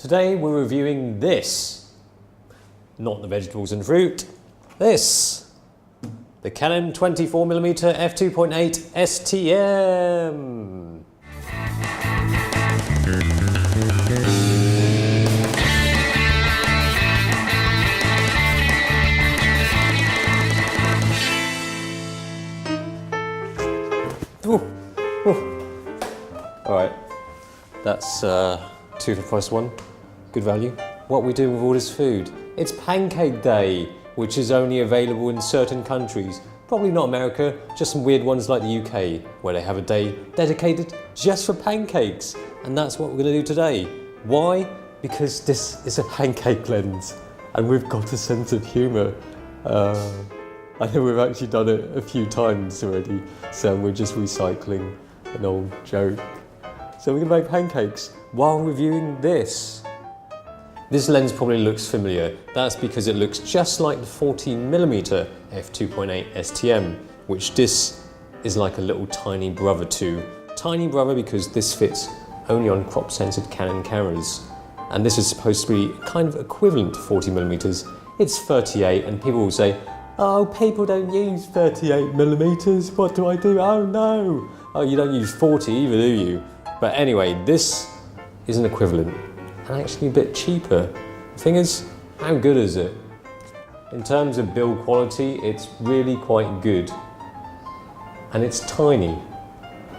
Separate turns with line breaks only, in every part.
Today we're reviewing this, not the vegetables and fruit, this, the Canon 24mm f2.8 STM. Alright, that's 2 for the price of 1. Good value. What are we doing with all this food? It's Pancake Day, which is only available in certain countries. Probably not America, just some weird ones like the UK, where they have a day dedicated just for pancakes. And that's what we're going to do today. Why? Because this is a pancake lens, and we've got a sense of humour. I know we've actually done it a few times already, so we're just recycling an old joke. So we're going to make pancakes while reviewing this. This lens probably looks familiar. That's because it looks just like the 14mm f2.8 STM, which this is like a little tiny brother to. Tiny brother because this fits only on crop censored Canon cameras. And this is supposed to be kind of equivalent to 40mm. It's 38 and people will say, oh, people don't use 38mm, what do I do? Oh no! Oh, you don't use 40 either, do you? But anyway, this is an equivalent, and actually a bit cheaper. The thing is, how good is it? In terms of build quality, it's really quite good. And it's tiny.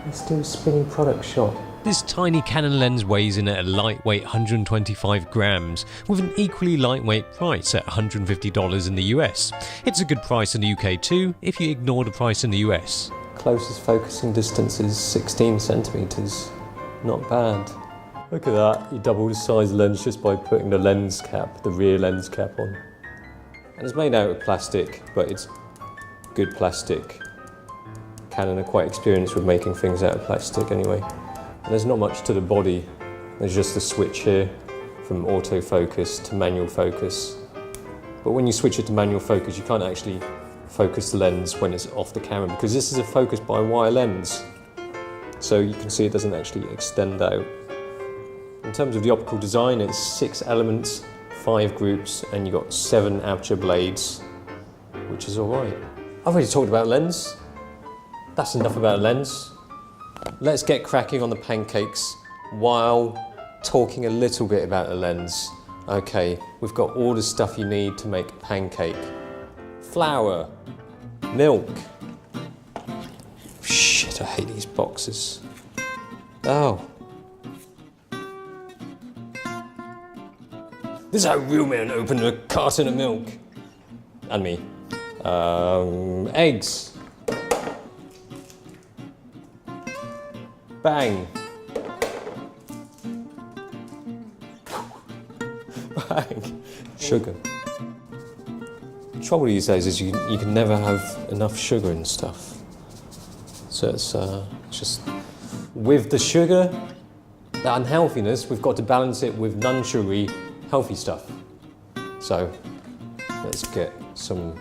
Let's do a spinning product shot. This tiny Canon lens weighs in at a lightweight 125 grams, with an equally lightweight price at $150 in the US. It's a good price in the UK too, if you ignore the price in the US. Closest focusing distance is 16 centimeters. Not bad. Look at that, you double the size of the lens just by putting the lens cap, the rear lens cap on. And it's made out of plastic, but it's good plastic. Canon are quite experienced with making things out of plastic anyway. And there's not much to the body. There's just a switch here from autofocus to manual focus. But when you switch it to manual focus, you can't actually focus the lens when it's off the camera because this is a focus by wire lens. So you can see it doesn't actually extend out. In terms of the optical design, it's 6 elements, 5 groups, and you've got 7 aperture blades, which is all right. I've already talked about lens. That's enough about lens. Let's get cracking on the pancakes while talking a little bit about the lens. Okay, we've got all the stuff you need to make a pancake. Flour, milk. Shit, I hate these boxes. Oh. This is how real men open a carton of milk. And me. Eggs. Bang. Bang. Sugar. The trouble these days is you can never have enough sugar and stuff. So it's just, with the sugar, that unhealthiness, we've got to balance it with non-sugary, healthy stuff. So, let's get some...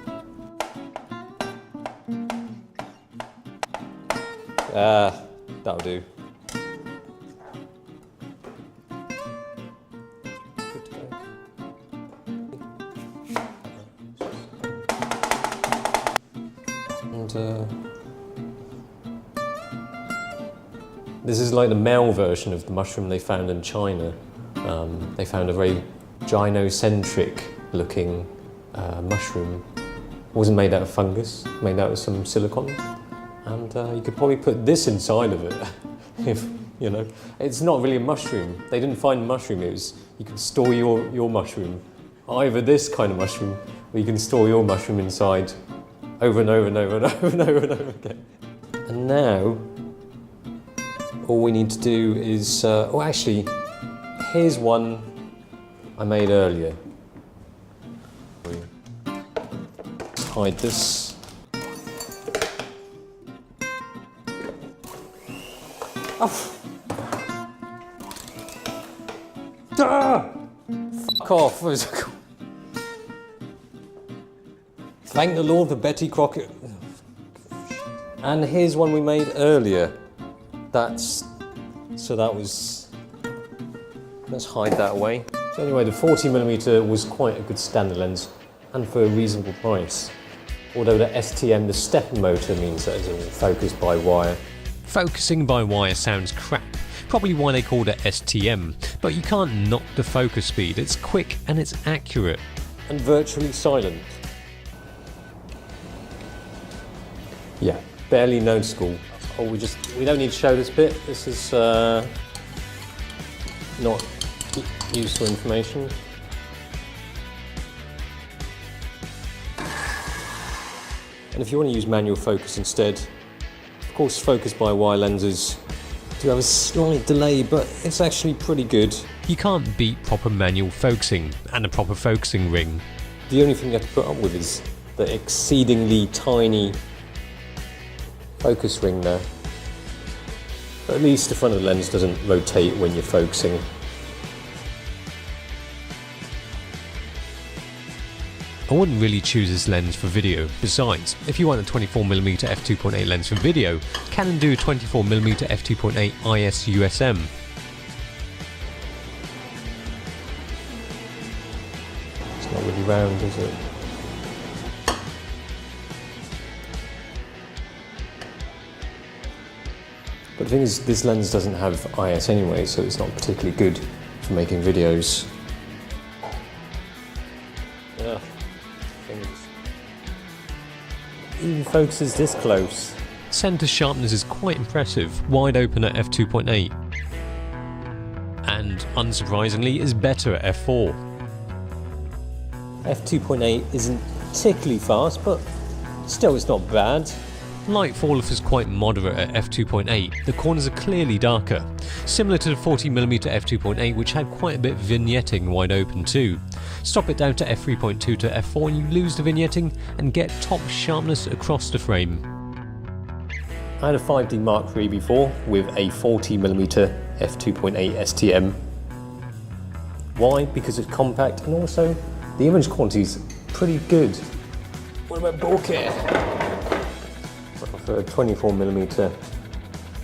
that'll do. Good to go. And this is like the male version of the mushroom they found in China. They found a very gynocentric looking mushroom. It wasn't made out of fungus, made out of some silicone. And you could probably put this inside of it, if, you know. It's not really a mushroom. They didn't find a mushroom, it was, you can store your mushroom. Either this kind of mushroom, or you can store your mushroom inside over and over and over and over and over and over again. And now, all we need to do is, oh actually, here's one I made earlier. Let's hide this. Oh. Ah! Fuck off. What is it called? Thank the Lord for Betty Crocker. And here's one we made earlier. So that was Let's hide that away. So anyway, the 40mm was quite a good standard lens, and for a reasonable price. Although the STM, the stepper motor, means that it's all focused by wire. Focusing by wire sounds crap, probably why they called it STM, but you can't knock the focus speed. It's quick and it's accurate. And virtually silent. Yeah, barely noticeable. Oh, we don't need to show this bit. This is not useful information. And if you want to use manual focus instead, of course focus by wire lenses do have a slight delay, but it's actually pretty good. You can't beat proper manual focusing and a proper focusing ring. The only thing you have to put up with is the exceedingly tiny focus ring there. But at least the front of the lens doesn't rotate when you're focusing. I wouldn't really choose this lens for video. Besides, if you want a 24mm f2.8 lens for video, Canon do 24mm f2.8 IS USM. It's not really round, is it? But the thing is, this lens doesn't have IS anyway, so it's not particularly good for making videos. Yeah. Even focuses this close. Centre sharpness is quite impressive, wide open at f2.8. And unsurprisingly is better at f4. f2.8 isn't particularly fast, but still it's not bad. Light fall-off is quite moderate at f2.8, the corners are clearly darker, similar to the 40mm f2.8 which had quite a bit of vignetting wide open too. Stop it down to f3.2 to f4 and you lose the vignetting and get top sharpness across the frame. I had a 5D Mark III before with a 40mm f2.8 STM. Why? Because it's compact and also the image quality is pretty good. What about bokeh? For a 24mm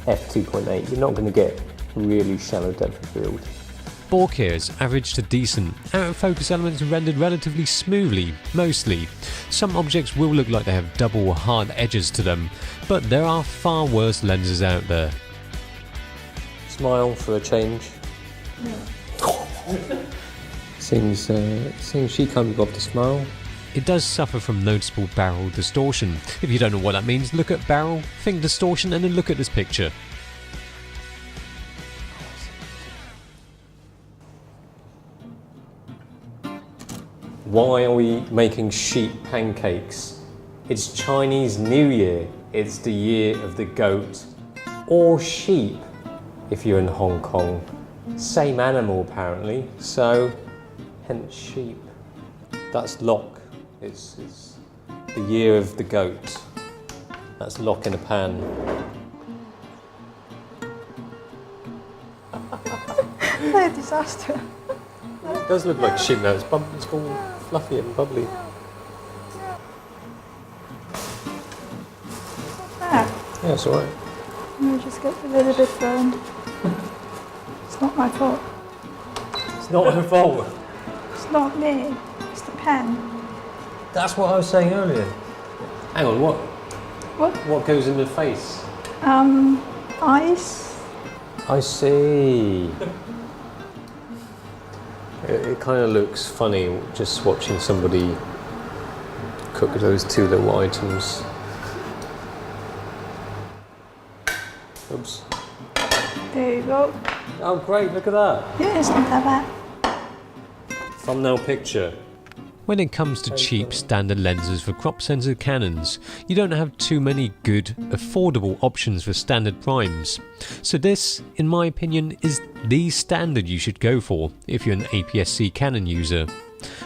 f2.8, you're not going to get really shallow depth of field. Bokeh is average to decent. Out of focus elements rendered relatively smoothly, mostly. Some objects will look like they have double or hard edges to them, but there are far worse lenses out there. Smile for a change. Seems she can't be bothered to smile. It does suffer from noticeable barrel distortion. If you don't know what that means, look at barrel, think distortion, and then look at this picture. Why are we making sheep pancakes? It's Chinese New Year. It's the year of the goat. Or sheep, if you're in Hong Kong. Same animal apparently, so hence sheep. That's lock. It's the year of the goat. That's lock in a pan.
What a disaster.
It does look like sheep now. It's all fluffy and bubbly. Yeah, it's alright.
It just gets a little bit burned. It's not my fault.
It's not her fault.
It's not me. It's the pen.
That's what I was saying earlier. Hang on, what?
What?
What goes in the face?
Ice.
I see. It kind of looks funny just watching somebody cook those two little items. Oops.
There you go.
Oh great, look at that.
Yeah, it's not that bad.
Thumbnail picture. When it comes to cheap standard lenses for crop sensor Canons, you don't have too many good, affordable options for standard primes. So this, in my opinion, is the standard you should go for if you're an APS-C Canon user.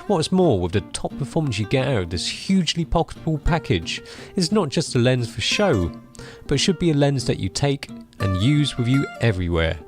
What's more, with the top performance you get out of this hugely pocketable package, it's not just a lens for show, but should be a lens that you take and use with you everywhere.